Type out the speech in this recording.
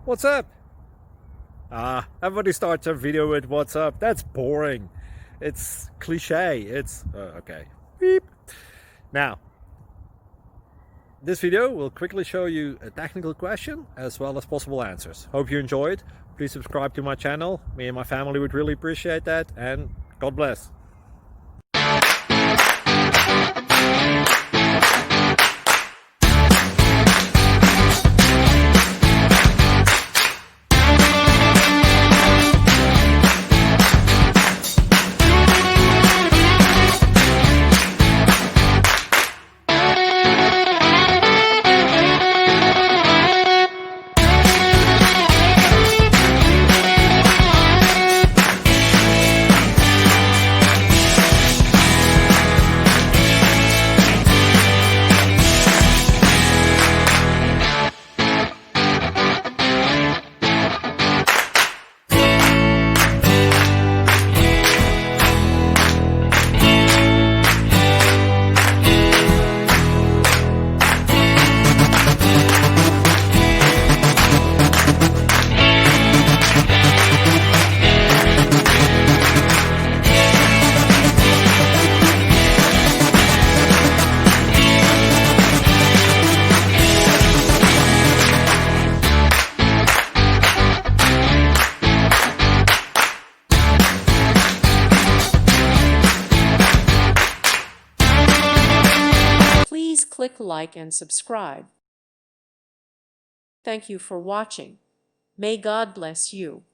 What's up? Everybody starts a video with what's up. That's boring. It's cliche. It's okay. Beep. Now, this video will quickly show you a technical question as well as possible answers. Hope you enjoyed. Please subscribe to my channel. Me and my family would really appreciate that, and God bless. Please click like and subscribe. Thank you for watching. May God bless you.